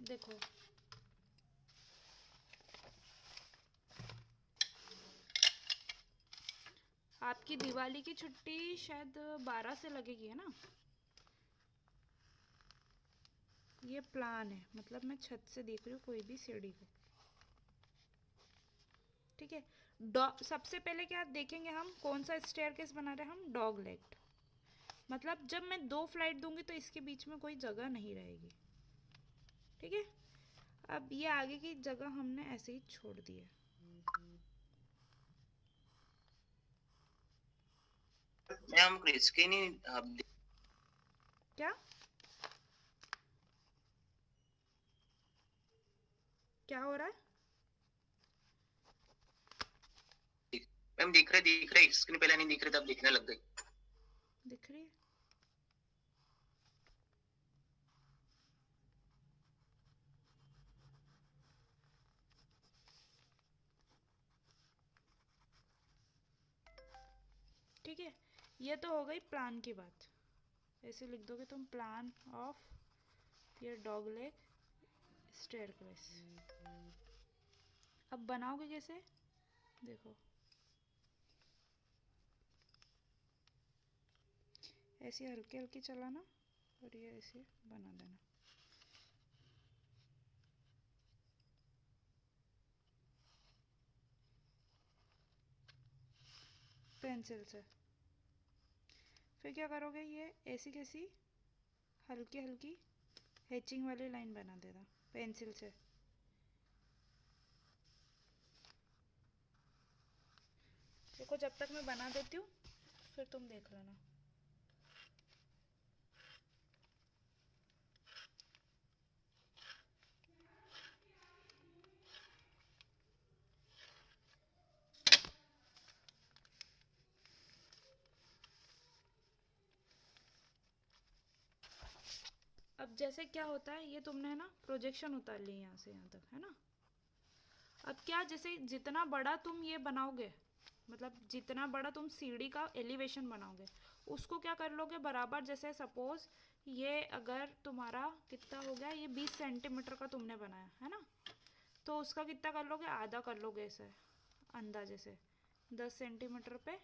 देखो आपकी दिवाली की छुट्टी शायद 12 से लगेगी, है ना? ये प्लान है, मतलब मैं छत से देख रही हूँ कोई भी सीढ़ी को, ठीक है। सबसे पहले क्या देखेंगे हम, कौन सा स्टेयरकेस बना रहे हैं हम, डॉग लेग। मतलब जब मैं 2 फ्लाइट दूंगी तो इसके बीच में कोई जगह नहीं रहेगी, ठीक है। अब ये आगे की जगह हमने ऐसे ही छोड़ दी है। मैम इसके नहीं आप क्या क्या हो रहा है? मैम दिख रहे स्क्रीन पहले नहीं दिख रहे थे, अब दिखने लग गई। दिख रही है? ठीक है, ये तो हो गई प्लान की बात। ऐसे लिख दोगे तुम, प्लान ऑफ ये डॉग लेग स्टेयरकेस। अब बनाओगे कैसे, देखो ऐसे हल्की हल्की चलाना और ये ऐसे बना देना। पेंसिल से फिर क्या करोगे, ये ऐसी कैसी हल्की हल्की हैचिंग वाली लाइन बना देना पेंसिल से। देखो जब तक मैं बना देती हूँ फिर तुम देख लेना। अब जैसे क्या होता है, ये तुमने है ना प्रोजेक्शन उतार ली यहाँ से यहाँ तक, है ना। अब क्या, जैसे जितना बड़ा तुम ये बनाओगे, मतलब जितना बड़ा तुम सीढ़ी का एलिवेशन बनाओगे, उसको क्या कर लोगे बराबर। जैसे सपोज ये अगर तुम्हारा कितना हो गया, ये 20 सेंटीमीटर का तुमने बनाया है ना, तो उसका कितना कर लोगे, आधा कर लोगे ऐसे अंदाजे से, 10 सेंटीमीटर पे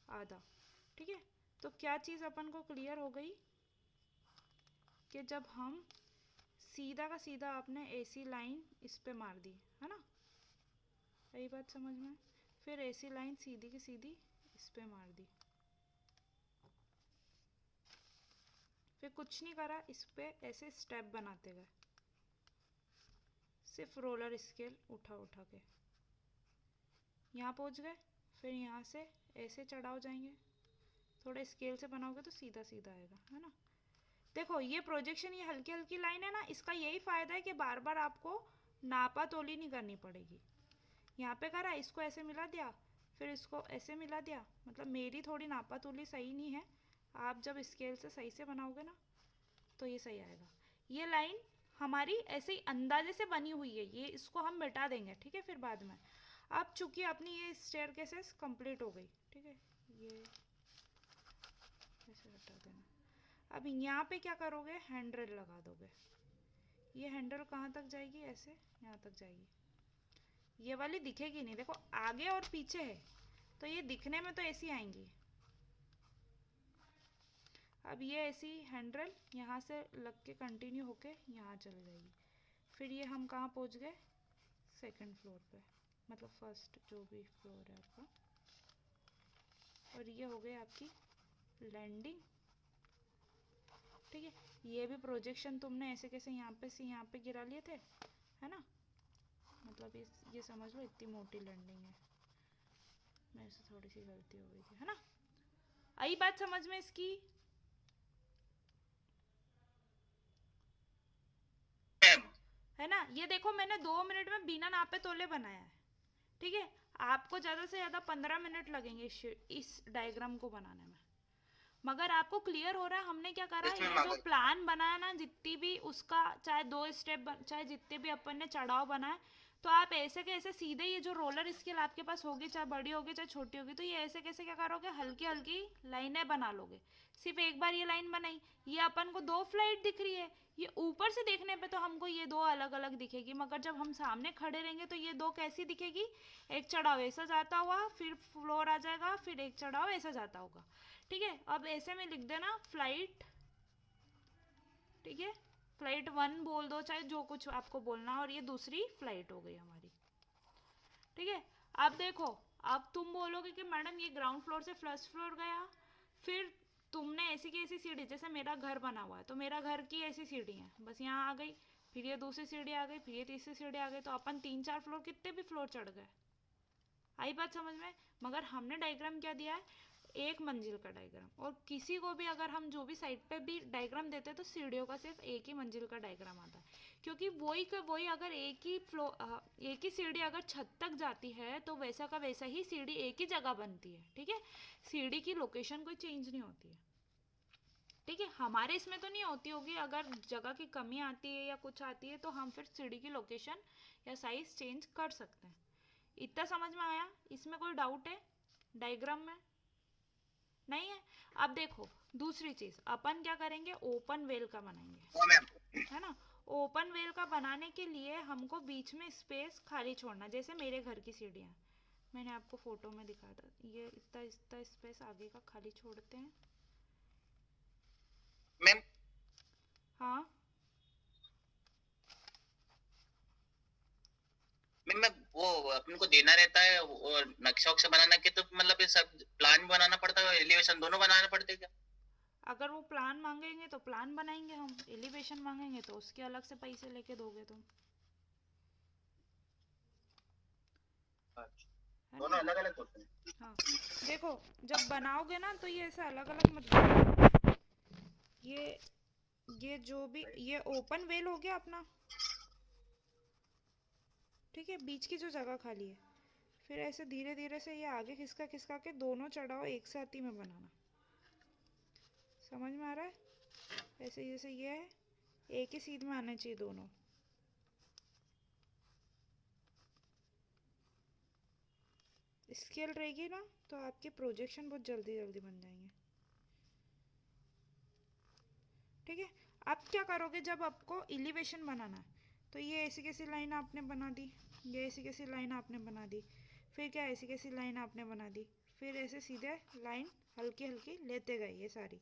आधा, ठीक है। तो क्या चीज़ अपन को क्लियर हो गई कि जब हम सीधा का सीधा आपने ऐसी लाइन इस पे मार दी, है ना, यही बात समझ में। फिर ऐसी लाइन सीधी की सीधी इस पे मार दी, फिर कुछ नहीं करा, इस पे ऐसे स्टेप बनाते गए, सिर्फ रोलर स्केल उठा उठा के यहाँ पहुँच गए। फिर यहाँ से ऐसे चढ़ाओ जाएंगे, थोड़ा स्केल से बनाओगे तो सीधा सीधा आएगा, है ना। देखो ये प्रोजेक्शन, ये हल्की हल्की लाइन है ना, इसका यही फ़ायदा है कि बार बार आपको नापा तोली नहीं करनी पड़ेगी। यहाँ पे करा, इसको ऐसे मिला दिया, फिर इसको ऐसे मिला दिया, मतलब मेरी थोड़ी नापा तोली सही नहीं है। आप जब स्केल से सही से बनाओगे ना तो ये सही आएगा। ये लाइन हमारी ऐसे ही अंदाजे से बनी हुई है, ये इसको हम मिटा देंगे, ठीक है, फिर बाद में। अब चूंकि अपनी ये स्टेयरकेसेस कंप्लीट हो गई, ठीक है, ये ऐसे हटा देना। अब यहाँ पे क्या करोगे, हैंडल लगा दोगे। ये हैंडल कहाँ तक जाएगी, ऐसे यहाँ तक जाएगी। ये वाली दिखेगी नहीं, देखो आगे और पीछे है तो ये दिखने में तो ऐसी आएंगी। अब ये ऐसी हैंडल यहाँ से लग के कंटिन्यू होके यहाँ चली जाएगी। फिर ये हम कहाँ पहुँच गए, सेकंड फ्लोर पे, मतलब फर्स्ट जो भी फ्लोर है आपका। और ये हो गई आपकी लैंडिंग, ठीक है। ये भी प्रोजेक्शन तुमने ऐसे कैसे यहाँ पे से यहाँ पे गिरा लिए थे, है ना। मतलब ये समझ लो इतनी मोटी लैंडिंग है, मेरे से थोड़ी सी गलती हो गई थी, है ना। आई बात समझ में इसकी? मैम है ना। ये देखो मैंने 2 मिनट में बिना नापे तोले बनाया है, ठीक है। आपको ज़्यादा से ज़्यादा 15 मिनट लगेंगे इस डायग्राम को बनाने में। मगर आपको क्लियर हो रहा है हमने क्या करा, यस ये मैम आ जो गई। प्लान बनाया ना, जितनी भी उसका चाहे 2 स्टेप चाहे जितने भी अपन ने चढ़ाव बनाए, तो आप ऐसे के ऐसे सीधे ये जो रोलर स्केल आपके पास होगी, चाहे बड़ी होगी चाहे छोटी होगी, तो ये ऐसे कैसे क्या करोगे, हल्की हल्की लाइनें बना लोगे। सिर्फ एक बार ये लाइन बनाई, ये अपन को दो फ्लाइट दिख रही है, ये ऊपर से देखने पे तो हमको ये दो अलग अलग दिखेगी, मगर जब हम सामने खड़े रहेंगे तो ये दो कैसी दिखेगी, एक चढ़ाव ऐसा जाता हुआ, फिर फ्लोर आ जाएगा, फिर एक चढ़ाव ऐसा जाता होगा। ठीक है, अब ऐसे में लिख देना फ्लाइट। ठीक है, फ्लाइट 1 बोल दो, चाहे जो कुछ आपको बोलना, और ये दूसरी फ्लाइट हो गई हमारी। ठीक है, अब देखो, अब तुम बोलोगे कि मैडम ये ग्राउंड फ्लोर से फर्स्ट फ्लोर गया, फिर तुमने ऐसी की ऐसी सीढ़ी, जैसे मेरा घर बना हुआ है तो मेरा घर की ऐसी सीढ़ी है, बस यहाँ आ गई, फिर ये दूसरी सीढ़ी आ गई, फिर ये तीसरी सीढ़ी आ गई, तो अपन 3-4 फ्लोर कितने भी फ्लोर चढ़ गए। आई बात समझ में? मगर हमने डायग्राम क्या दिया है, एक मंजिल का डायग्राम। और किसी को भी अगर हम जो भी साइड पे भी डायग्राम देते हैं तो सीढ़ियों का सिर्फ एक ही मंजिल का डायग्राम आता है, क्योंकि वही का वही अगर एक ही सीढ़ी अगर छत तक जाती है तो वैसा का वैसा ही सीढ़ी एक ही जगह बनती है। ठीक है, सीढ़ी की लोकेशन कोई चेंज नहीं होती है। ठीक है, हमारे इसमें तो नहीं होती होगी, अगर जगह की कमी आती है या कुछ आती है तो हम फिर सीढ़ी की लोकेशन या साइज चेंज कर सकते हैं। इतना समझ में आया? इसमें कोई डाउट है डायग्राम में? नहीं है? अब देखो, दूसरी चीज अपन क्या करेंगे, ओपन वेल का बनाएंगे, हाँ मैम। है ना। ओपन वेल का बनाने के लिए हमको बीच में स्पेस खाली छोड़ना, जैसे मेरे घर की सीढ़ियाँ मैंने आपको फोटो में दिखाया था, ये इतना इतना स्पेस आगे का खाली छोड़ते हैं। मैम हाँ, मैम मैं वो अपन को देना रहता है, और नक्शा वक्शा बनाना के तो मतलब ये सब प्लान भी बनाना पड़ता है, एलिवेशन दोनों बनाना पड़ते हैं क्या? अगर वो प्लान मांगेंगे तो प्लान बनाएंगे हम, एलिवेशन मांगेंगे तो उसके अलग से पैसे लेके दोगे तुम, अच्छा, है दोनों ना। अलग अलग होते हैं। हाँ, देखो, जब बनाओगे ना तो ये ऐसा अलग अलग मत बनाओ। ये जो भी ये ओपन वेल हो गया अपना। ठीक है, बीच की जो जगह खाली है, फिर ऐसे धीरे धीरे से ये आगे खिसका खिसका के दोनों चढ़ाव एक साथ ही में बनाना। समझ में आ रहा है? ऐसे जैसे ये है, एक ही सीध में आने चाहिए दोनों। स्केल रहेगी ना तो आपके प्रोजेक्शन बहुत जल्दी जल्दी बन जाएंगे। ठीक है, आप क्या करोगे, जब आपको एलिवेशन बनाना है तो ये ऐसी कैसी लाइन आपने बना दी, ये ऐसी कैसी लाइन आपने बना दी, फिर क्या ऐसी कैसी लाइन आपने बना दी, फिर ऐसे सीधे लाइन हल्की हल्की लेते गए, ये सारी,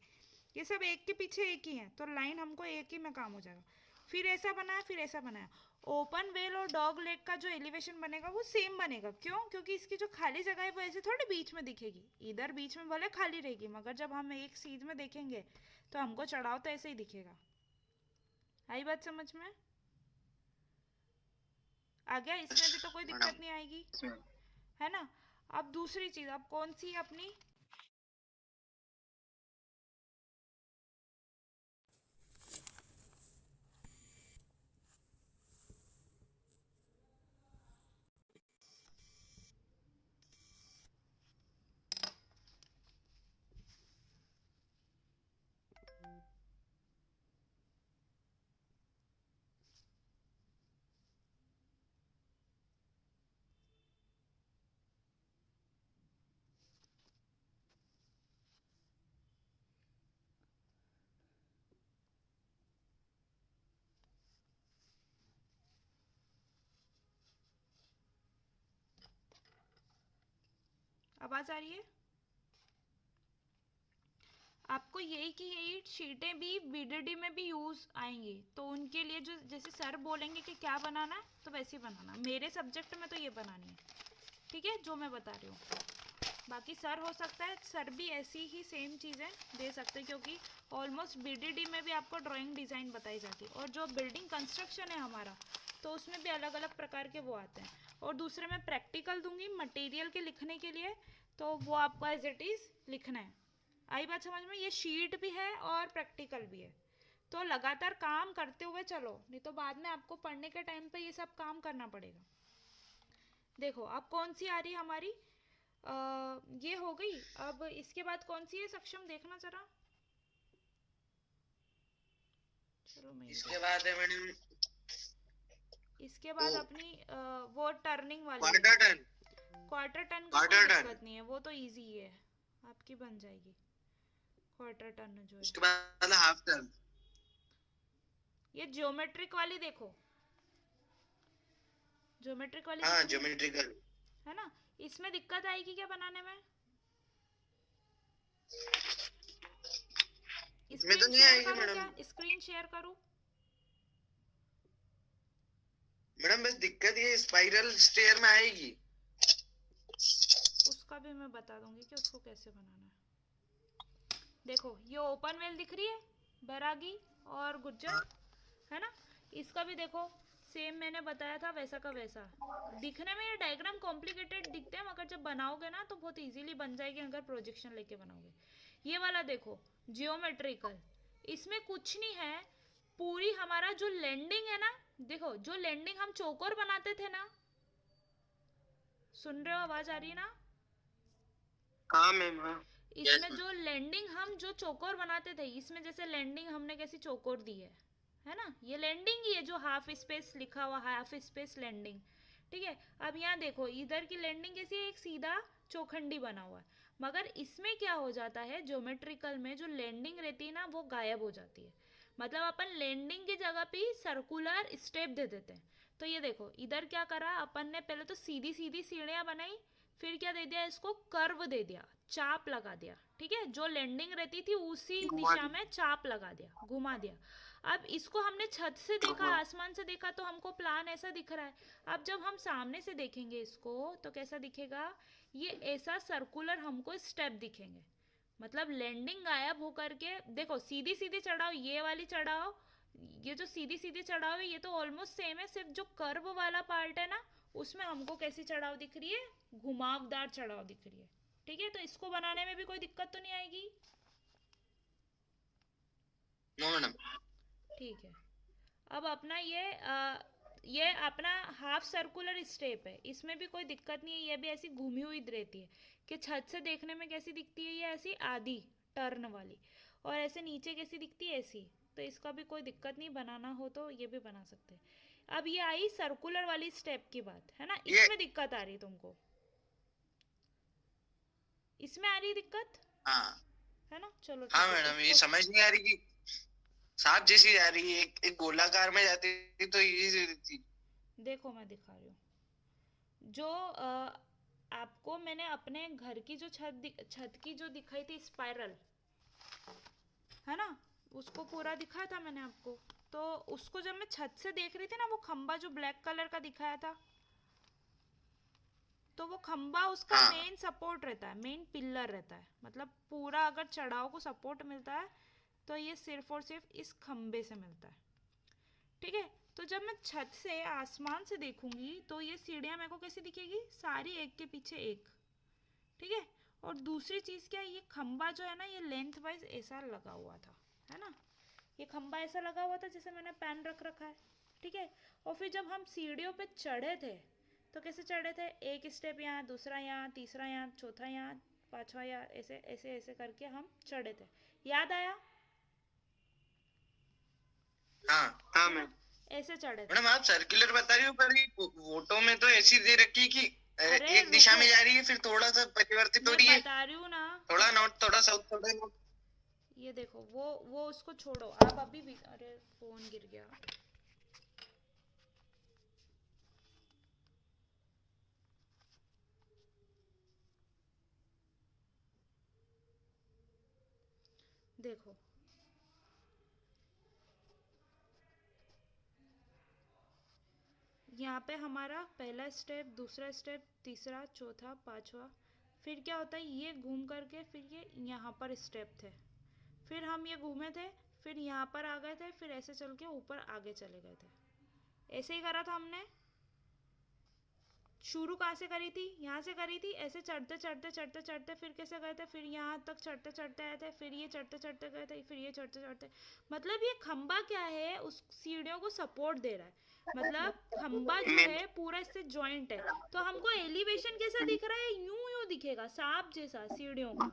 ये सब एक के पीछे एक ही है, तो लाइन हमको एक ही में काम हो जाएगा। फिर ऐसा बनाया, फिर ऐसा बनाया। ओपन वेल और डॉग लेग का जो एलिवेशन बनेगा वो सेम बनेगा, क्यों? क्योंकि इसकी जो खाली जगह है वो ऐसे थोड़ी बीच में दिखेगी, इधर बीच में भले खाली रहेगी, मगर जब हम एक सीध में देखेंगे तो हमको चढ़ाव तो ऐसे ही दिखेगा। आई बात समझ में? आ गया? इसमें भी तो कोई दिक्कत मैडम नहीं आएगी, इसमें है ना। अब दूसरी चीज, अब कौन सी अपनी, आवाज आ रही है? आपको यही की यही शीटें भी बीडीडी में भी यूज आएंगी, तो उनके लिए जो जैसे सर बोलेंगे कि क्या बनाना है तो वैसे ही बनाना। मेरे सब्जेक्ट में तो ये बनानी है, ठीक है, जो मैं बता रही हूँ। बाकी सर हो सकता है सर भी ऐसी ही सेम चीज़ें दे सकते हैं, क्योंकि ऑलमोस्ट बीडीडी में भी आपको ड्राइंग डिज़ाइन बताई जाती है, और जो बिल्डिंग कंस्ट्रक्शन है हमारा तो उसमें भी अलग अलग प्रकार के वो आते हैं। और दूसरे में प्रैक्टिकल दूंगी मटेरियल के लिखने के लिए, तो वो आपको एज इट इज़ लिखना है। आई बात समझ में? ये शीट भी है और प्रैक्टिकल भी है, तो लगातार काम करते हुए चलो, नहीं तो बाद में आपको पढ़ने के टाइम पे ये सब काम करना पड़ेगा। देखो, अब कौन सी आ रही है हमारी, ये हो गई। अब इसके बाद कौन सी है सक्षम, देखना जरा। चलो मैं इसके बाद है मैडम इसके बाद ओ, अपनी वो टर्निंग वाली क्वार्टर टर्न। क्वार्टर टर्न का कोई क्वार्टर टर्न दिक्कत नहीं है, वो तो इजी है, आपकी बन जाएगी। क्वार्टर टर्न जो है, उसके बाद हाफ टर्न। ये ज्योमेट्रिक वाली देखो, ज्योमेट्रिक वाली हाँ दिख रही ज्योमेट्रिकल। है ना। इसमें दिक्कत आएगी क्या बनाने में? इसमें तो स्क्रीन नहीं शेयर आएगी करूँ मैडम। क्या, स्क्रीन शेयर करूँ? मैडम बस दिक्कत ये स्पाइरल स्टेयर में आएगी। उसका भी मैं बता दूंगी कि उसको कैसे बनाना है। देखो ये ओपन वेल दिख रही है, बैरागी और गुज्जर, है ना। इसका भी देखो सेम मैंने बताया था वैसा का वैसा। दिखने में ये डायग्राम कॉम्प्लिकेटेड दिखते हैं, मगर जब बनाओगे ना तो बहुत इजीली बन जाएगी अगर प्रोजेक्शन लेके बनाओगे। ये वाला देखो जियोमेट्रिकल, इसमें कुछ नहीं है, पूरी हमारा जो लैंडिंग है ना, देखो जो लैंडिंग हम चौकोर बनाते थे ना, सुन रहे हो, आवाज आ रही है ना? हाँ मैम हाँ। इसमें जो लैंडिंग हम जो चौकोर बनाते थे, इसमें जैसे लैंडिंग हमने कैसी चौकोर दी है ना, ये लैंडिंग ही है जो हाफ स्पेस लिखा हुआ, हाफ स्पेस लैंडिंग। ठीक है, अब यहाँ देखो इधर की लैंडिंग कैसी है, एक सीधा चौखंडी बना हुआ है, मगर इसमें क्या हो जाता है, ज्योमेट्रिकल में जो लैंडिंग रहती है ना वो गायब हो जाती है। मतलब अपन लैंडिंग की जगह पे सर्कुलर स्टेप दे देते हैं। तो ये देखो इधर क्या करा अपन ने, पहले तो सीधी सीधी सीढ़ियां बनाई, फिर क्या दे दिया, इसको कर्व दे दिया, चाप लगा दिया। ठीक है, जो लैंडिंग रहती थी उसी दिशा में चाप लगा दिया, घुमा दिया। अब इसको हमने छत से देखा, आसमान से देखा, तो हमको प्लान ऐसा दिख रहा है। अब जब हम सामने से देखेंगे इसको तो कैसा दिखेगा, ये ऐसा सर्कुलर हमको स्टेप दिखेंगे। मतलब लैंडिंग गायब होकर के, देखो सीधी सीधी चढ़ाओ, ये वाली चढ़ाओ, ये जो सीधी सीधी चढ़ाओ है ये तो ऑलमोस्ट सेम है, सिर्फ जो कर्व वाला पार्ट है ना उसमें हमको कैसी चढ़ाव दिख रही है, घुमावदार चढ़ाव दिख रही है। ठीक है, तो इसको बनाने में भी कोई दिक्कत तो नहीं आएगी? No madam. ठीक है, अब अपना ये अपना हाफ सर्कुलर स्टेप है, इसमें भी कोई दिक्कत नहीं है, ये भी ऐसी घूमी हुई रहती है कि छत से देखने में कैसी दिखती है, ये ऐसी आधी टर्न वाली, और ऐसे नीचे कैसी दिखती है, ऐसी। तो इसका भी कोई दिक्कत नहीं, बनाना हो तो ये भी बना सकते हैं। अब ये आई सर्कुलर वाली स्टेप की बात, है ना, ये इसमें दिक्कत आ रही तुमको, इसमें आ रही दिक्कत, हाँ। है ना। चलो हाँ ठीक है, मैडम ये इसको समझ नहीं आ रही कि सांप जैसी जा रही है, एक गोलाकार में जाती तो इजी रहती। देखो मैं दिखा रही हूँ, जो आपको मैंने अपने घर की जो छत की जो दिखाई थी स्पाइरल, है ना, उसको पूरा दिखाया था मैंने आपको। तो उसको जब मैं छत से देख रही थी ना, वो खंबा जो ब्लैक कलर का दिखाया था, तो वो खंबा उसका हाँ मेन सपोर्ट रहता है, मेन पिलर रहता है। मतलब पूरा अगर चढ़ाव को सपोर्ट मिलता है तो ये सिर्फ और सिर्फ इस खंबे से मिलता है। ठीक है, तो जब मैं छत से आसमान से देखूंगी तो ये सीढ़ियाँ मेरे को कैसी दिखेगी, सारी एक के पीछे एक। ठीक है, और दूसरी चीज़ क्या है, ये खंबा जो है ना ये लेंथ वाइज ऐसा लगा हुआ था, है ना, ये खंबा ऐसा लगा हुआ था जैसे मैंने पेन रख रखा है। ठीक है, और फिर जब हम सीढ़ियों पे चढ़े थे तो कैसे चढ़े थे, एक स्टेप यहाँ, दूसरा यहाँ, तीसरा यहाँ, चौथा यहाँ, पांचवा यहाँ, ऐसे ऐसे ऐसे करके हम चढ़े थे। याद आया? हाँ हाँ है ना, मैम। ऐसे चढ़े थे। मैडम आप सर्कुलर बता रही हो, पर ये फोटो में तो ऐसी दे रखी है कि अरे एक दिशा रुको, में जा रही है, फिर थोड़ा सा परिवर्तित हो मैं रही है, बता रही हूँ ना। थोड़ा नॉर्थ थोड़ा साउथ थोड़ा नॉर्थ। ये देखो वो उसको छोड़ो, आप अभी भी, अरे फोन गिर गया। देखो यहाँ पे हमारा पहला स्टेप, दूसरा स्टेप, तीसरा, चौथा, पांचवा, फिर क्या होता है, ये घूम करके फिर ये यहाँ पर स्टेप थे, फिर हम ये घूमे थे, फिर यहाँ पर आ गए थे, फिर ऐसे चल के ऊपर आगे चले गए थे। ऐसे ही करा था हमने। शुरू कहाँ से करी थी, यहाँ से करी थी, ऐसे चढ़ते चढ़ते चढ़ते चढ़ते फिर कैसे गए थे, फिर यहाँ तक चढ़ते चढ़ते आए थे, फिर ये चढ़ते चढ़ते गए थे, फिर ये चढ़ते चढ़ते। मतलब ये खंबा क्या है, उस सीढ़ियों को सपोर्ट दे रहा है। मतलब खंबा जो है पूरा इससे जॉइंट है, तो हमको एलिवेशन कैसा दिख रहा है, यूं यूं दिखेगा, सांप जैसा सीढ़ियों का।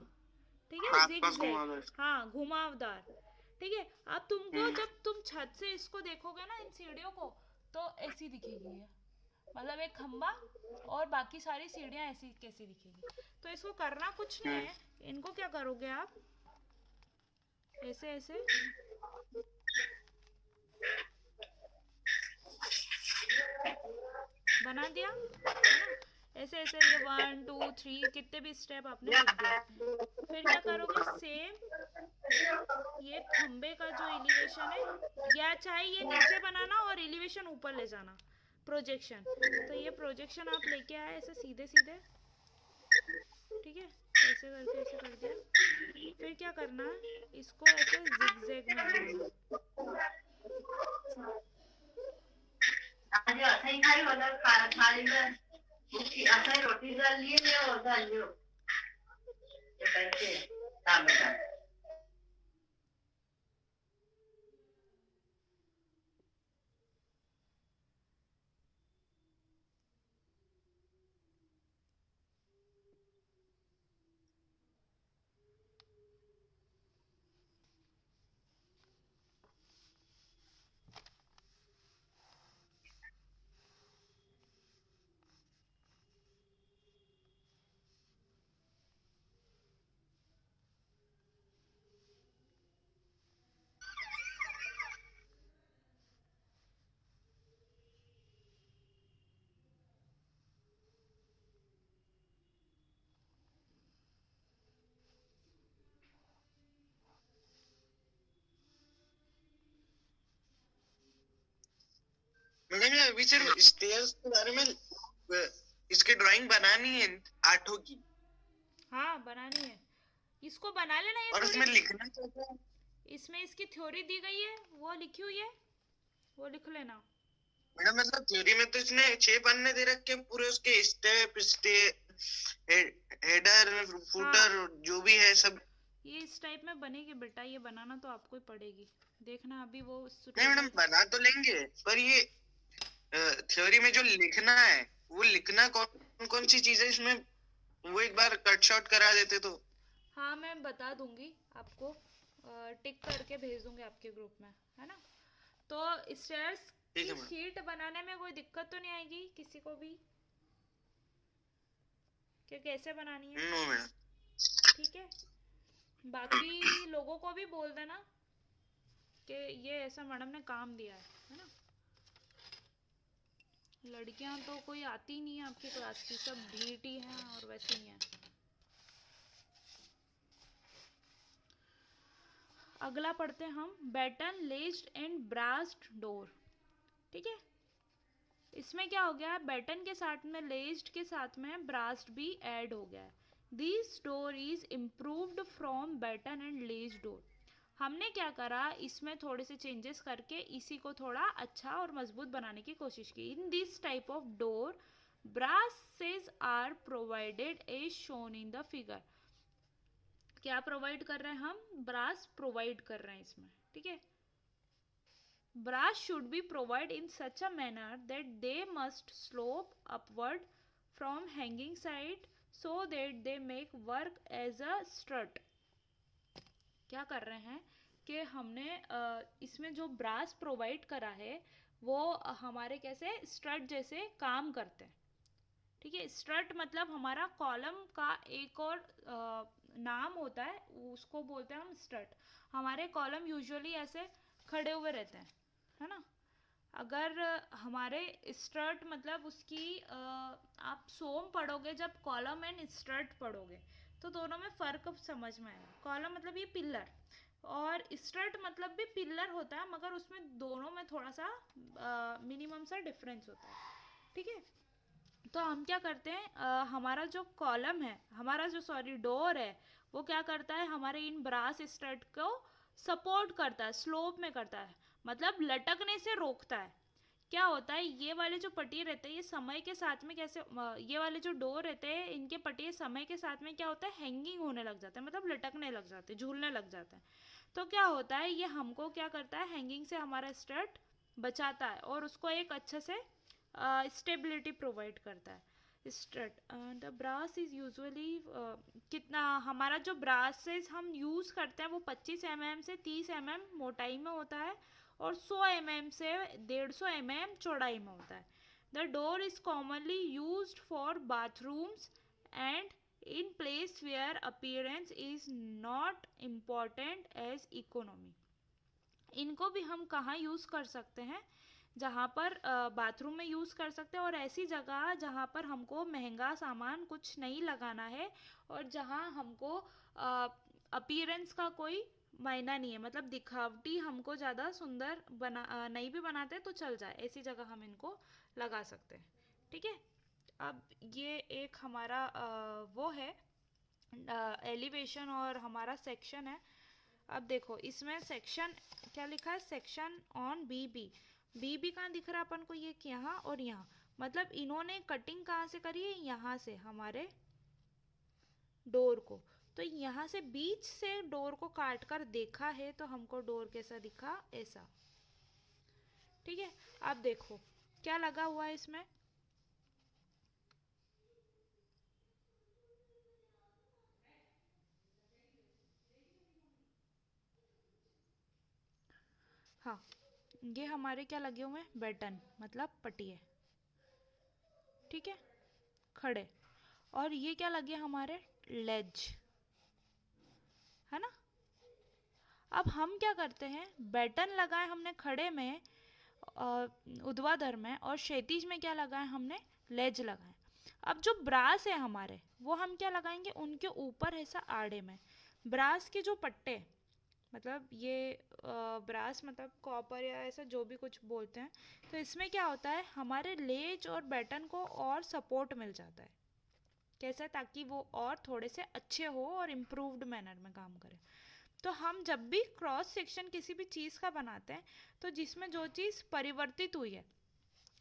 ठीक है, जिग जैग, हाँ घुमावदार। ठीक है, अब तुमको जब तुम छत से इसको देखोगे ना इन सीढ़ियों को, तो ऐसी दिखेगी ये, मतलब एक खंबा और बाकी सारी सीढ़ियाँ ऐसी कैसी दिखेगी। तो इसको करना कुछ नहीं है, इनको क्या करोगे आप, ऐसे ऐसे बना दिया है ना, ऐसे ऐसे ये 1 2 3 कितने भी स्टेप आपने लिख दिया। फिर क्या करोगे, सेम ये खंबे का जो एलिवेशन है, या चाहे ये नीचे बनाना और एलिवेशन ऊपर ले जाना, प्रोजेक्शन। तो ये प्रोजेक्शन आप लेके आए ऐसे सीधे सीधे, ठीक है, ऐसे करके ऐसे कर दिया। फिर क्या करना है, इसको ऐसे जिगजैग में बनाना। आज असं ही खाई होता खाली में असं ही रोटी डाल लिए मैं और डाल लियो तो कैसे काम होता मैडम ये अभी सिर्फ स्टेयर्स के बारे में इसकी ड्राइंग बनानी है आठों की, हाँ बनानी है, इसको बना लेना। ये और उसमें थोड़ी, लिखना चाहते हैं। इसमें इसकी थ्योरी दी गई है, वो लिखी हुई है, वो लिख लेना। मैडम मतलब थ्योरी में तो इसने 6 पन्ने दे रखे हैं पूरे, उसके स्टेप हेडर फुटर जो भी है सब। ये इस टाइप में बनेगी बेटा, ये बनाना तो आपको ही पड़ेगी, देखना अभी वो नहीं मैडम बना तो लेंगे, पर ये थ्योरी में जो लिखना है वो लिखना कौन कौन सी चीजें इसमें, वो एक बार कट शॉट करा देते तो। हाँ मैं बता दूंगी आपको, टिक करके भेज दूंगी आपके ग्रुप में, है ना। तो स्टेयर्स ठीक की है मैडम। शीट बनाने में कोई दिक्कत तो नहीं आएगी किसी को भी, कि कैसे बनानी है, नो मैडम। ठीक है। बाकी लोगों को भी बोल देना कि ये ऐसा मैडम ने काम दिया है ना। लड़कियां तो कोई आती नहीं है आपकी क्लास की, सब ढीठ ही हैं और वैसे ही हैं। अगला पढ़ते हैं हम, बैटन लेस्ड एंड ब्रास्ड डोर, ठीक है। इसमें क्या हो गया, बैटन के साथ में लेस्ड के साथ में ब्रास्ड भी ऐड हो गया है। This door is improved from batten and ledged door. हमने क्या करा, इसमें थोड़े से चेंजेस करके इसी को थोड़ा अच्छा और मजबूत बनाने की कोशिश की। In this type of door braces are provided as shown in the figure. क्या प्रोवाइड कर रहे हैं हम, ब्रास प्रोवाइड कर रहे हैं इसमें, ठीक है। Brass should be provided in such a manner that they must slope upward from hanging side so that they make work as a strut. क्या कर रहे हैं कि हमने इसमें जो ब्रास प्रोवाइड करा है वो हमारे कैसे स्ट्रट जैसे काम करते हैं, ठीक है। स्ट्रट मतलब हमारा कॉलम का एक और नाम होता है, उसको बोलते हैं हम स्ट्रट। हमारे कॉलम यूजुअली ऐसे खड़े हुए रहते हैं, है ना। अगर हमारे स्ट्रट मतलब उसकी आप सोम पढ़ोगे, जब कॉलम एंड स्ट्रट पढ़ोगे तो दोनों में फ़र्क समझ में आएगा। कॉलम मतलब ये पिलर, और स्ट्रट मतलब भी पिलर होता है, मगर उसमें दोनों में थोड़ा सा मिनिमम सा डिफरेंस होता है, ठीक है। तो हम क्या करते हैं, हमारा जो कॉलम है, हमारा जो सॉरी डोर है, वो क्या करता है, हमारे इन ब्रास स्टड को सपोर्ट करता है, स्लोप में करता है, मतलब लटकने से रोकता है। क्या होता है, ये वाले जो पट्टी रहते हैं ये समय के साथ में कैसे, ये वाले जो डोर रहते हैं इनके पट्टी समय के साथ में क्या होता है, हैंगिंग होने लग जाते हैं, मतलब लटकने लग जाते हैं, झूलने लग जाते हैं। तो क्या होता है, ये हमको क्या करता है, हैंगिंग से हमारा स्टड बचाता है और उसको एक अच्छे से स्टेबिलिटी प्रोवाइड करता है। Stud the brace is usually कितना, हमारा जो ब्रासेस हम यूज़ करते हैं वो 25 mm से 30 mm मोटाई में होता है, और 100 mm से 150 mm चौड़ाई में होता है. The door is commonly used for bathrooms and in place where appearance is not important as economy. इनको भी हम कहाँ यूज़ कर सकते हैं? जहाँ पर बाथरूम में यूज़ कर सकते हैं, और ऐसी जगह जहाँ पर हमको महंगा सामान कुछ नहीं लगाना है और जहाँ हमको अपीयरेंस का कोई मायना नहीं है, मतलब दिखावटी हमको ज़्यादा सुंदर नहीं भी बनाते तो चल जाए, ऐसी जगह हम इनको लगा सकते हैं. ठीक है. अब ये एक हमारा वो है एलिवेशन और हमारा सेक्शन है. अब देखो इसमें सेक्शन क्या लिखा है, सेक्शन ऑन बीबी. बीबी कहाँ दिख रहा है अपन को, ये यहाँ और यहाँ, मतलब इन्होंने कटिंग कहाँ से करी है, यहाँ से हमारे डोर को. तो यहाँ से बीच से डोर को काट कर देखा है तो हमको डोर कैसा दिखा, ऐसा. ठीक है. अब देखो क्या लगा हुआ है इसमें, हाँ ये हमारे क्या लगे हुए हैं, बटन मतलब पटिए. ठीक है, खड़े. और ये क्या लगे हमारे, लेज, है ना. अब हम क्या करते हैं, बटन लगाए हमने खड़े में, ऊर्ध्वाधर में, और क्षैतिज में क्या लगाए हमने, लेज लगाए. अब जो ब्रास है हमारे वो हम क्या लगाएंगे, उनके ऊपर ऐसा आड़े में. ब्रास के जो पट्टे, मतलब ये ब्रास मतलब कॉपर या ऐसा जो भी कुछ बोलते हैं, तो इसमें क्या होता है, हमारे लेज और बैटन को और सपोर्ट मिल जाता है. कैसे, ताकि वो और थोड़े से अच्छे हो और इम्प्रूव्ड मैनर में काम करें. तो हम जब भी क्रॉस सेक्शन किसी भी चीज़ का बनाते हैं तो जिसमें जो चीज़ परिवर्तित हुई है,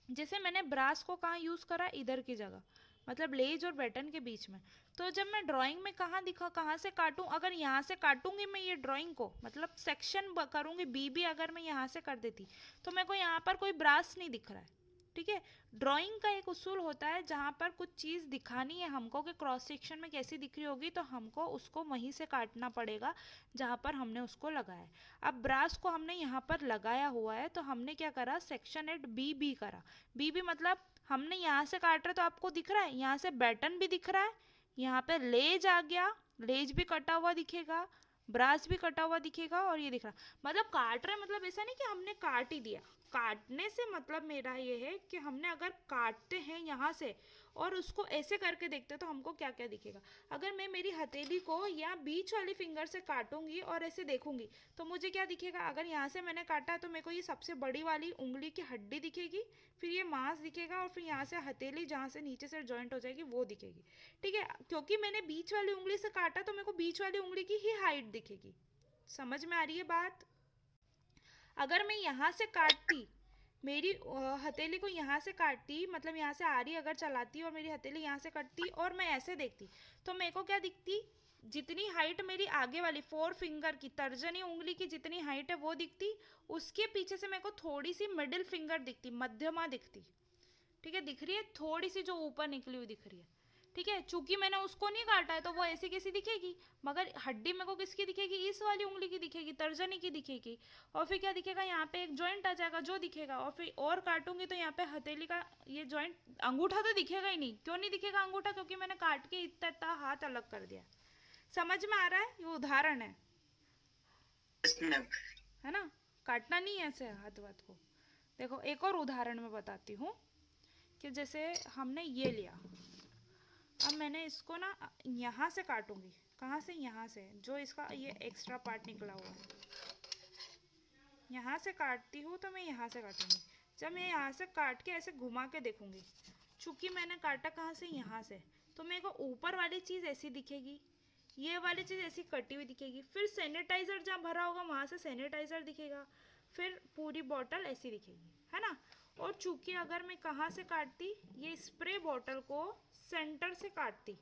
जैसे मैंने ब्रास को कहाँ यूज़ करा, इधर की जगह, मतलब लेज और बैटन के बीच में. तो जब मैं ड्राइंग में कहाँ दिखा, कहाँ से काटूं, अगर यहाँ से काटूंगी मैं ये ड्राइंग को, मतलब सेक्शन करूंगी बीबी, अगर मैं यहाँ से कर देती तो मेरे को यहाँ पर कोई ब्रास नहीं दिख रहा है. ठीक है. ड्राइंग का एक उसूल होता है, जहाँ पर कुछ चीज़ दिखानी है हमको कि क्रॉस सेक्शन में कैसी दिख रही होगी, तो हमको उसको वहीं से काटना पड़ेगा जहाँ पर हमने उसको लगाया है. अब ब्रास को हमने यहाँ पर लगाया हुआ है, तो हमने क्या करा, सेक्शन एट बी बी करा. बी बी मतलब हमने यहाँ से काट रहे तो आपको दिख रहा है, यहाँ से बैटन भी दिख रहा है, यहाँ पे लेज आ गया, लेज भी कटा हुआ दिखेगा, ब्रास भी कटा हुआ दिखेगा, और ये दिख रहा. मतलब काट रहे मतलब ऐसा नहीं कि हमने काट ही दिया. काटने से मतलब मेरा ये है कि हमने अगर काटते हैं यहाँ से और उसको ऐसे करके देखते तो हमको क्या क्या दिखेगा. अगर मैं मेरी हथेली को या बीच वाली फिंगर से काटूंगी और ऐसे देखूंगी तो मुझे क्या दिखेगा, अगर यहाँ से मैंने काटा तो मेरे को ये सबसे बड़ी वाली उंगली की हड्डी दिखेगी, फिर ये मांस दिखेगा, और फिर यहाँ से हथेली जहाँ से नीचे से जॉइंट हो जाएगी वो दिखेगी. ठीक है, क्योंकि मैंने बीच वाली उंगली से काटा तो मेरे को बीच वाली उंगली की ही हाइट दिखेगी. समझ में आ रही है बात. अगर मैं यहाँ से काटती, मेरी हथेली को यहाँ से काटती, मतलब यहाँ से आरी अगर चलाती और मेरी हथेली यहाँ से कटती और मैं ऐसे देखती, तो मेरे को क्या दिखती, जितनी हाइट मेरी आगे वाली 4 फिंगर की, तर्जनी उंगली की जितनी हाइट है वो दिखती. उसके पीछे से मेरे को थोड़ी सी मिडिल फिंगर दिखती, मध्यमा दिखती. ठीक है, दिख रही है, थोड़ी सी जो ऊपर निकली हुई दिख रही है. ठीक है, चूंकि मैंने उसको नहीं काटा है तो वो ऐसी कैसी दिखेगी, मगर हड्डी मेरे को किसकी दिखेगी, इस वाली उंगली की दिखेगी, तर्जनी की दिखेगी. और फिर क्या दिखेगा, यहाँ पे एक जॉइंट आ जाएगा जो दिखेगा, और फिर और काटूंगी तो यहाँ पे हथेली का ये जॉइंट, अंगूठा तो दिखेगा ही नहीं. क्यों नहीं दिखेगा अंगूठा, क्योंकि मैंने काट के इतना इतना हाथ अलग कर दिया. समझ में आ रहा है, ये उदाहरण है ना, काटना नहीं है ऐसे हाथ वाथ को. देखो एक और उदाहरण मैं बताती हूँ, कि जैसे हमने ये लिया, अब मैंने इसको ना यहाँ से काटूंगी, कहाँ से, यहाँ से, जो इसका ये एक्स्ट्रा पार्ट निकला हुआ है, यहाँ से काटती हूँ तो मैं यहाँ से काटूंगी. जब मैं यहाँ से काट के ऐसे घुमा के देखूंगी, चूंकि मैंने काटा कहाँ से, यहाँ से, तो मेरे को ऊपर वाली चीज़ ऐसी दिखेगी, ये वाली चीज़ ऐसी कटी हुई दिखेगी. फिर सैनिटाइज़र जहाँ भरा होगा वहाँ से सैनिटाइज़र दिखेगा, फिर पूरी बॉटल ऐसी दिखेगी, है ना. और चूंकि अगर मैं कहाँ से काटती, ये स्प्रे बॉटल को सेंटर से काटती,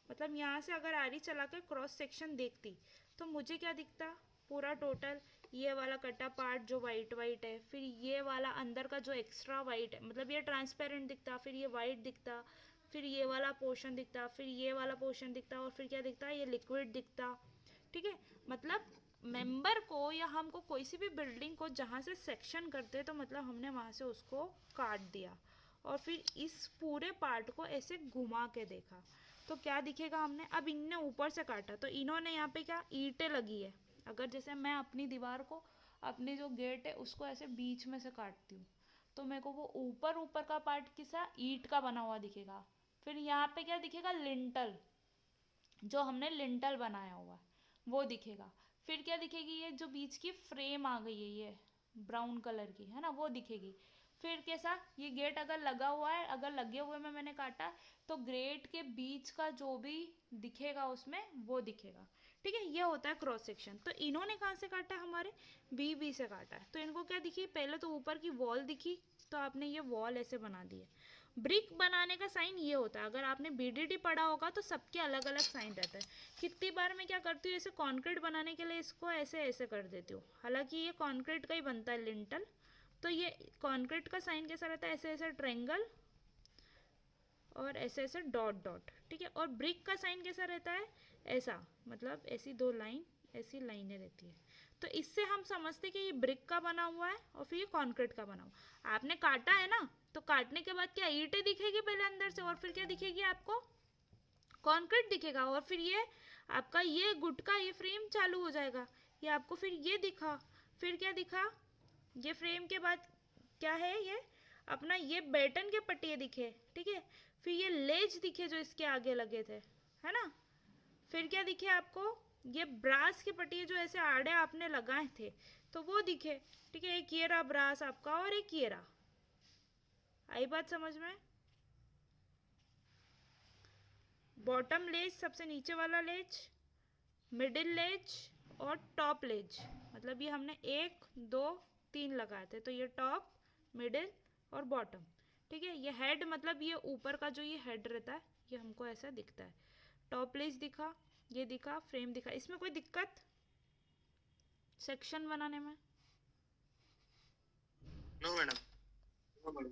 मतलब यहाँ से अगर आरी चला के क्रॉस सेक्शन देखती, तो मुझे क्या दिखता, पूरा टोटल ये वाला कटा पार्ट जो वाइट वाइट है, फिर ये वाला अंदर का जो एक्स्ट्रा वाइट है, मतलब ये ट्रांसपेरेंट दिखता, फिर ये वाइट दिखता, फिर ये वाला पोर्शन दिखता, फिर ये वाला पोर्शन दिखता, और फिर क्या दिखता, ये लिक्विड दिखता. ठीक है, मतलब मेंबर को या हमको कोई सी भी बिल्डिंग को जहाँ से सेक्शन करते हैं तो मतलब हमने वहाँ से उसको काट दिया और फिर इस पूरे पार्ट को ऐसे घुमा के देखा तो क्या दिखेगा हमने। अब इनने ऊपर से काटा तो इन्होंने यहाँ पे क्या ईंटें लगी है। अगर जैसे मैं अपनी दीवार को अपनी जो गेट है उसको ऐसे बीच में से काटती हूँ तो मेरे को वो ऊपर ऊपर का पार्ट किसा ईंट का बना हुआ दिखेगा। फिर यहाँ पे क्या दिखेगा लिंटल, जो हमने लिंटल बनाया हुआ है वो दिखेगा। फिर क्या दिखेगी ये जो बीच की फ्रेम आ गई है ये ब्राउन कलर की है ना वो दिखेगी। फिर कैसा ये गेट अगर लगा हुआ है, अगर लगे हुए में मैंने काटा तो गेट के बीच का जो भी दिखेगा उसमें वो दिखेगा। ठीक है, ये होता है क्रॉस सेक्शन। तो इन्होंने कहाँ से काटा है, हमारे बी से काटा है। तो इनको क्या दिखी, पहले तो ऊपर की वॉल दिखी तो आपने ये वॉल ऐसे बना दी है। ब्रिक बनाने का साइन ये होता है, अगर आपने बीडीडी पढ़ा होगा तो सबके अलग अलग साइन रहता है। कितनी बार मैं क्या करती हूँ, ऐसे कंक्रीट बनाने के लिए इसको ऐसे ऐसे कर देती हूँ, हालांकि ये कंक्रीट का ही बनता है लिंटल। तो ये कंक्रीट का साइन कैसा रहता है, ऐसे ऐसे ट्रायंगल और ऐसे ऐसे डॉट डॉट। ठीक है, और ब्रिक का साइन कैसा रहता है, ऐसा, मतलब ऐसी दो लाइन, ऐसी लाइनें रहती है। तो इससे हम समझते कि ये ब्रिक का बना हुआ है और फिर ये कंक्रीट का बना हुआ। आपने काटा है ना, तो काटने के बाद क्या ईंटें दिखेगी पहले अंदर से, और फिर क्या दिखेगी आपको, कंक्रीट दिखेगा। और फिर ये आपका ये गुटका, ये फ्रेम चालू हो जाएगा। ये आपको फिर ये दिखा, फिर क्या दिखा, ये फ्रेम के बाद क्या है, ये अपना ये बैटन के पट्टिए दिखे। ठीक है, फिर ये लेज दिखे जो इसके आगे लगे थे, है ना। फिर क्या दिखे आपको, ये ब्रास के पट्टिए जो ऐसे आड़े आपने लगाए थे तो वो दिखे। ठीक है, एक ये रहा ब्रास आपका और एक ये रहा। आई बात समझ में। बॉटम लेज सबसे नीचे वाला लेज, मिडिल लेज और टॉप लेज, मतलब ये हमने 1 2 3 लगाए थे, तो ये टॉप, मिडिल और बॉटम। ठीक है, ये हेड मतलब ये ऊपर का जो ये हेड रहता है ये हमको ऐसा दिखता है। टॉप लेज दिखा, ये दिखा, फ्रेम दिखा। इसमें कोई दिक्कत सेक्शन बनाने में? No madam, no madam.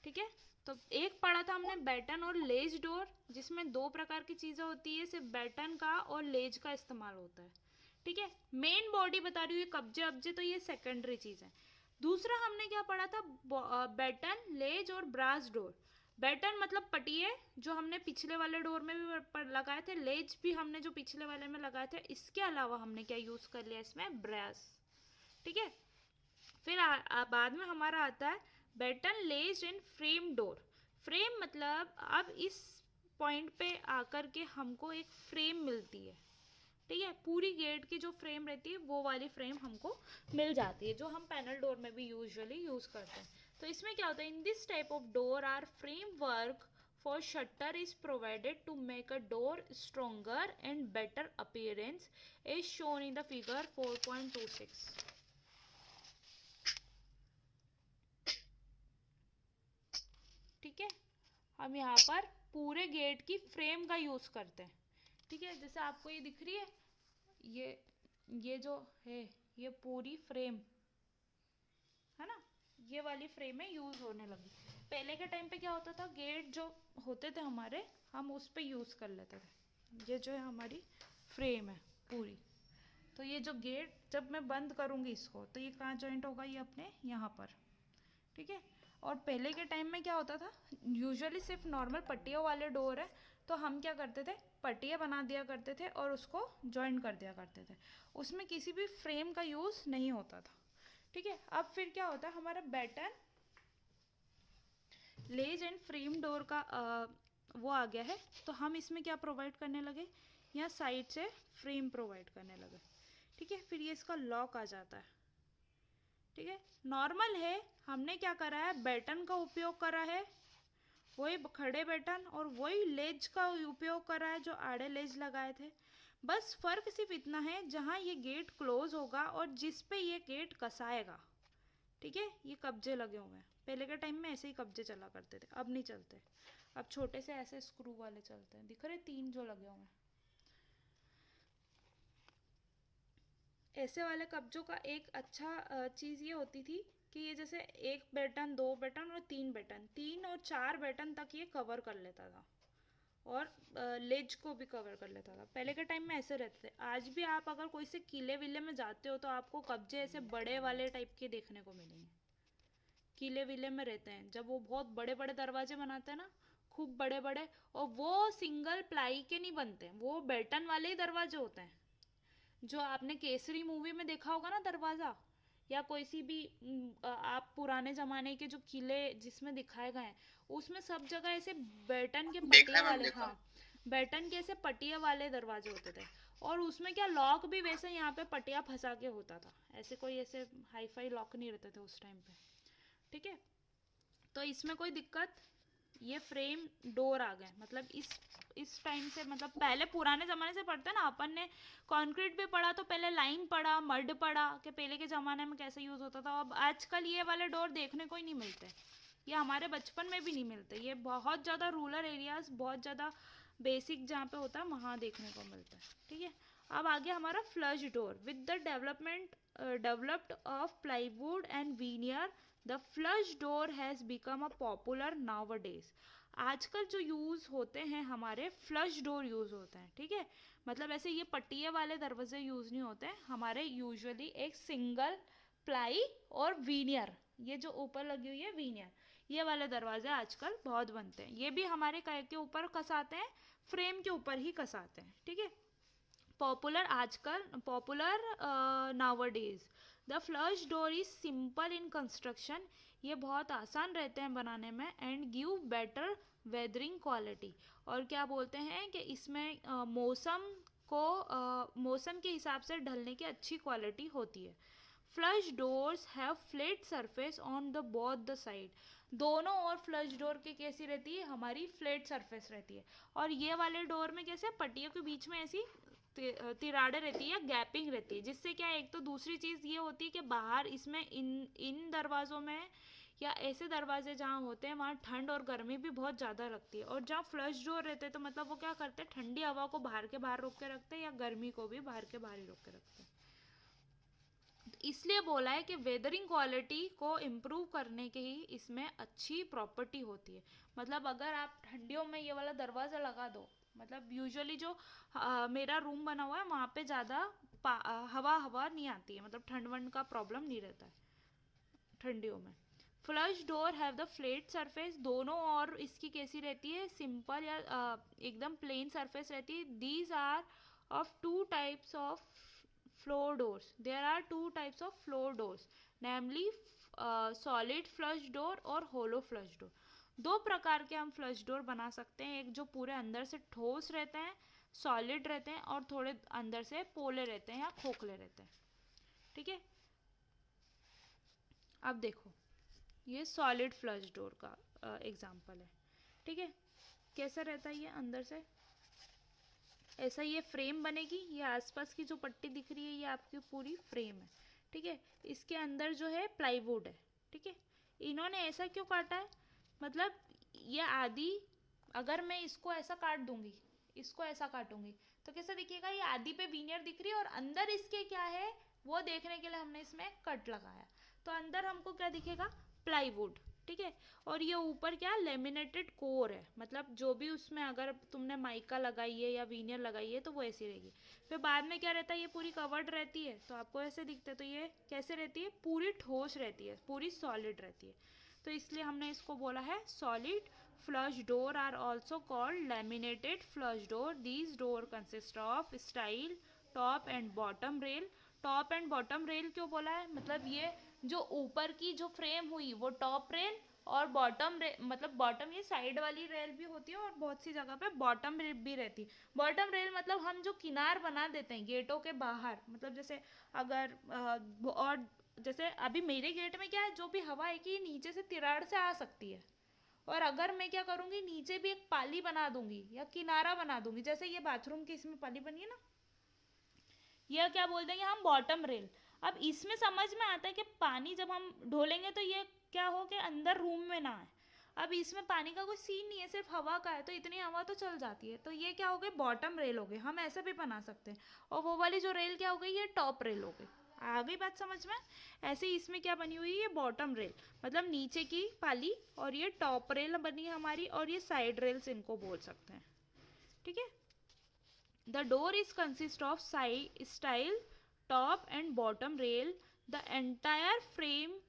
ठीक है, तो एक पढ़ा था हमने बैटन और लेज डोर, जिसमें 2 प्रकार की चीज़ें होती है, सिर्फ बैटन का और लेज का इस्तेमाल होता है। ठीक है, मेन बॉडी बता रही हूँ, ये कब्जे अब्जे तो ये सेकेंडरी चीज़ है। दूसरा हमने क्या पढ़ा था, बैटन, लेज और ब्रास डोर। बैटन मतलब पटिए जो हमने पिछले वाले डोर में भी लगाए थे, लेज भी हमने जो पिछले वाले में लगाए थे। इसके अलावा हमने क्या यूज़ कर लिया इसमें, ब्रास। ठीक है, फिर बाद में हमारा आता है batten, ledge and frame door. Frame मतलब अब इस पॉइंट पे आकर के हमको एक फ्रेम मिलती है। ठीक है, पूरी गेट की जो फ्रेम रहती है वो वाली फ्रेम हमको मिल जाती है, जो हम पैनल डोर में भी यूजुअली यूज़ करते हैं। तो इसमें क्या होता है, in this type of door are frame work for shutter is provided to make a door stronger and better appearance as shown in the figure 4.26. ठीक है, हम यहाँ पर पूरे गेट की फ्रेम का यूज़ करते हैं। ठीक है, जैसे आपको ये दिख रही है, ये जो है ये पूरी फ्रेम है ना, ये वाली फ्रेमें यूज़ होने लगी। पहले के टाइम पे क्या होता था, गेट जो होते थे हमारे, हम उस पे यूज़ कर लेते थे। ये जो है हमारी फ्रेम है पूरी, तो ये जो गेट जब मैं बंद करूँगी इसको तो ये कहाँ जॉइंट होगा, ये अपने यहाँ पर। ठीक है, और पहले के टाइम में क्या होता था, यूजुअली सिर्फ नॉर्मल पट्टियों वाले डोर है तो हम क्या करते थे, पट्टियाँ बना दिया करते थे और उसको जॉइन कर दिया करते थे, उसमें किसी भी फ्रेम का यूज़ नहीं होता था। ठीक है, अब फिर क्या होता है, हमारा batten, ledge and frame door का वो आ गया है, तो हम इसमें क्या प्रोवाइड करने लगे, यहाँ साइड से फ्रेम प्रोवाइड करने लगे। ठीक है, फिर ये इसका लॉक आ जाता है। ठीक है, नॉर्मल है, हमने क्या करा है, बैटन का उपयोग करा है, वही खड़े बैटन, और वही लेज का उपयोग करा है जो आड़े लेज लगाए थे। बस फर्क सिर्फ इतना है, जहाँ ये गेट क्लोज होगा और जिस पे ये गेट कसाएगा। ठीक है, ये कब्जे लगे हुए हैं, पहले के टाइम में ऐसे ही कब्जे चला करते थे, अब नहीं चलते, अब छोटे से ऐसे स्क्रू वाले चलते हैं, दिख रहे 3 जो लगे हुए हैं। ऐसे वाले कब्जों का एक अच्छा चीज़ ये होती थी कि ये जैसे 1 बटन, 2 बटन और 3 बटन, 3 और 4 बटन तक ये कवर कर लेता था। और लेज को भी कवर कर लेता था। पहले के टाइम में ऐसे रहते थे। आज भी आप अगर कोई से किले विले में जाते हो तो आपको कब्जे ऐसे बड़े वाले टाइप के देखने को मिलेंगे। किले विले में रहते हैं जब वो बहुत बड़े बड़े दरवाजे बनाते हैं ना, खूब बड़े बड़े, और वो सिंगल प्लाई के नहीं बनते, वो बैटन वाले ही दरवाजे होते हैं। जो आपने केसरी मूवी में देखा होगा ना दरवाजा, या कोई सी भी आप पुराने जमाने के जो किले जिसमें दिखाए गए हैं, उसमें सब जगह ऐसे बैटन के देखा पटिया है मैम, वाले, देखा। हाँ, बैटन के ऐसे पटिया वाले दरवाजे होते थे। और उसमें क्या लॉक भी वैसे यहाँ पे पटिया फंसा के होता था, ऐसे कोई ऐसे हाई फाई लॉक नहीं रहते थे उस टाइम पे। ठीक है, तो इसमें कोई दिक्कत, ये फ्रेम डोर आ गए। मतलब इस टाइम से, मतलब पहले पुराने ज़माने से पढ़ते हैं ना अपन ने, कंक्रीट भी पढ़ा तो पहले लाइन पढ़ा, मड पढ़ा कि पहले के ज़माने में कैसे यूज़ होता था। अब आजकल ये वाले डोर देखने को ही नहीं मिलते, ये हमारे बचपन में भी नहीं मिलते। ये बहुत ज़्यादा रूरल एरियाज, बहुत ज़्यादा बेसिक जहाँ पे होता है वहाँ देखने को मिलता है। ठीक है, अब आगे हमारा flush door. With the developed of plywood and veneer, the flush door has become a popular nowadays. आजकल जो यूज़ होते हैं हमारे फ्लश डोर यूज़ होते हैं। ठीक है, मतलब ऐसे ये पट्टिए वाले दरवाजे यूज़ नहीं होते हैं हमारे, यूजुअली एक सिंगल प्लाई और वीनियर, ये जो ऊपर लगी हुई है वीनियर, ये वाले दरवाजे आजकल बहुत बनते हैं। ये भी हमारे के ऊपर कसाते हैं, फ्रेम के ऊपर ही कसाते हैं। ठीक है, popular nowadays. The flush door is simple in construction, ये बहुत आसान रहते हैं बनाने में, and give better weathering quality. और क्या बोलते हैं कि इसमें मौसम के हिसाब से ढलने की अच्छी क्वालिटी होती है। Flush doors have flat surface on the both the side, दोनों ओर फ्लश डोर के कैसी रहती है, हमारी फ्लैट सरफेस रहती है। और ये वाले डोर में कैसे पट्टियों के बीच में ऐसी तिराड़े रहती है, गैपिंग रहती है, जिससे क्या है, एक तो दूसरी चीज़ ये होती है कि बाहर इसमें इन दरवाज़ों में या ऐसे दरवाजे जहाँ होते हैं वहाँ ठंड और गर्मी भी बहुत ज़्यादा लगती है। और जहाँ फ्लश डोर रहते हैं तो मतलब वो क्या करते हैं, ठंडी हवा को बाहर के बाहर रोक के रखते हैं, या गर्मी को भी बाहर के बाहर ही रोक के रखते हैं। इसलिए बोला है कि वेदरिंग क्वालिटी को इम्प्रूव करने की ही इसमें अच्छी प्रॉपर्टी होती है। मतलब अगर आप ठंडियों में ये वाला दरवाज़ा लगा दो, मतलब यूजुअली जो मेरा रूम बना हुआ है वहाँ पे ज़्यादा हवा नहीं आती है, मतलब ठंड वंड का प्रॉब्लम नहीं रहता है ठंडियों में। Flush door have the flat surface, दोनों और इसकी कैसी रहती है, सिंपल या एकदम प्लेन सरफेस रहती है। These are of two types of floor doors. There are two types of floor doors, namely solid flush door और hollow flush door. दो प्रकार के हम फ्लश डोर बना सकते हैं, एक जो पूरे अंदर से ठोस रहते हैं, सॉलिड रहते हैं, और थोड़े अंदर से पोले रहते हैं या खोखले रहते हैं। ठीक है, अब देखो ये सॉलिड फ्लश डोर का एग्जांपल है। ठीक है, कैसा रहता है ये अंदर से, ऐसा ये फ्रेम बनेगी, ये आसपास की जो पट्टी दिख रही है ये आपकी पूरी फ्रेम है। ठीक है, इसके अंदर जो है प्लाईवुड है। ठीक है, इन्होंने ऐसा क्यों काटा है, मतलब ये आधी, अगर मैं इसको ऐसा काट दूंगी, इसको ऐसा काटूंगी, तो कैसा दिखेगा, ये आधी पे वीनियर दिख रही है और अंदर इसके क्या है वो देखने के लिए हमने इसमें कट लगाया, तो अंदर हमको क्या दिखेगा, प्लाईवुड। ठीक है, और ये ऊपर क्या लेमिनेटेड कोर है, मतलब जो भी उसमें अगर तुमने माइका लगाई है या वीनियर लगाई है तो वो ऐसी रहेगी। फिर बाद में क्या रहता है, ये पूरी कवर्ड रहती है तो आपको ऐसे दिखता है, तो ये कैसे रहती है, पूरी ठोस रहती है, पूरी सॉलिड रहती है। तो इसलिए हमने इसको बोला है solid flush door are also called laminated flush door. These door consist of stile top and bottom rail. Top and bottom rail क्यों बोला है, मतलब ये जो ऊपर की जो फ्रेम हुई वो टॉप रेल, और बॉटम मतलब बॉटम ये साइड वाली रेल भी होती है, और बहुत सी जगह पे बॉटम रेल भी रहती है। बॉटम रेल मतलब हम जो किनार बना देते हैं गेटों के बाहर, मतलब जैसे अगर और जैसे अभी मेरे गेट में क्या है, जो भी हवा है कि नीचे से तिराड़ से आ सकती है, और अगर मैं क्या करूँगी, नीचे भी एक पाली बना दूंगी या किनारा बना दूंगी, जैसे ये बाथरूम की इसमें पाली बनी है ना, यह क्या बोल देंगे हम, बॉटम रेल। अब इसमें समझ में आता है कि पानी जब हम ढोलेंगे तो ये क्या हो कि अंदर रूम में ना आए। अब इसमें पानी का कोई सीन नहीं है, सिर्फ हवा का है, तो इतनी हवा तो चल जाती है, तो ये क्या हो गई, बॉटम रेल हो गई। हम ऐसे भी बना सकते हैं। और वो वाली जो रेल क्या हो गई, ये टॉप रेल हो गई। आ गई बात समझ में। ऐसे ही इसमें क्या बनी हुई है, बॉटम रेल, मतलब नीचे की पाली, और ये टॉप रेल बनी है हमारी, और ये साइड रेल्स इनको बोल सकते हैं। ठीक है। The door is consist of side style top and bottom rail, the entire frame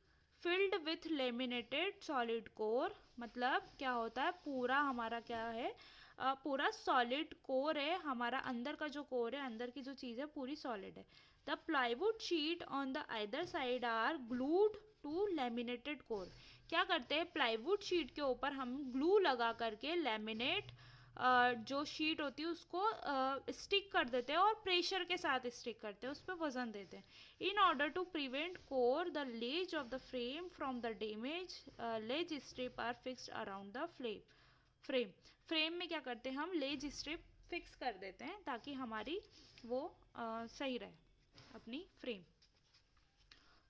filled with laminated solid core. मतलब क्या होता है, पूरा हमारा क्या है, पूरा सॉलिड कोर है हमारा, अंदर का जो कोर है, अंदर की जो चीज़ है पूरी सॉलिड है। The plywood sheet on the other side are glued to laminated core. क्या करते हैं, प्लाईवुड शीट के ऊपर हम ग्लू लगा करके लेमिनेट जो शीट होती है उसको स्टिक कर देते हैं और प्रेशर के साथ स्टिक करते हैं, उस पर वजन देते हैं। In order to prevent core the ledge of the frame from the damage, ledge strip are fixed around the frame. Frame में क्या करते हैं, हम लेज स्ट्रिप फिक्स कर देते हैं ताकि हमारी वो सही रहे अपनी फ्रेम।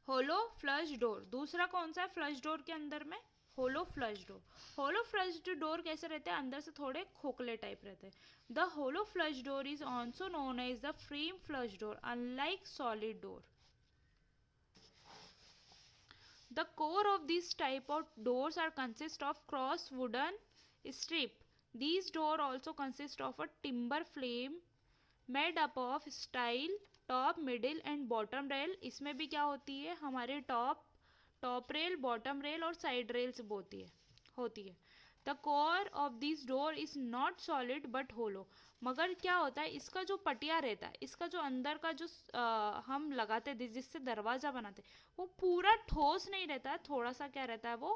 होलो फ्लश डोर, दूसरा कौन सा है फ्लश डोर के अंदर में, होलो फ्लश डोर। होलो फ्लश डोर कैसे रहते हैं, अंदर से थोड़े खोखले टाइप रहते हैं। The hollow flush door is also known as the frame flush door, unlike solid door. The core of these type of doors are consist of cross wooden strip. These door also consist of a timber frame made up of style top, middle and bottom rail. इसमें भी क्या होती है, हमारे top rail, bottom rail और side rails होती है। The core of this door is not solid but hollow. मगर क्या होता है, इसका जो पटिया रहता है, इसका जो अंदर का जो हम लगाते हैं जिससे दरवाजा बनाते हैं, वो पूरा ठोस नहीं रहता है, थोड़ा सा क्या रहता है, वो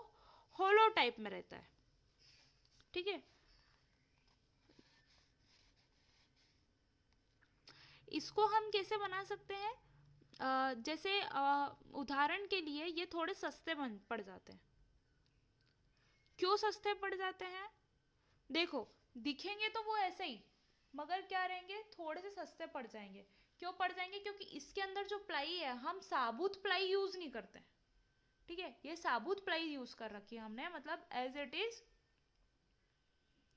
होलो टाइप में रहता है। ठीक है, इसको हम कैसे बना सकते हैं, जैसे उदाहरण के लिए ये थोड़े सस्ते पड़ जाते हैं। क्यों सस्ते पड़ जाते हैं, देखो दिखेंगे तो वो ऐसे ही, मगर क्या रहेंगे, थोड़े से सस्ते पड़ जाएंगे। क्यों पड़ जाएंगे, क्योंकि इसके अंदर जो प्लाई है, हम साबुत प्लाई यूज नहीं करते। ठीक है, ये साबुत प्लाई यूज कर रखी है हमने, मतलब एज इट इज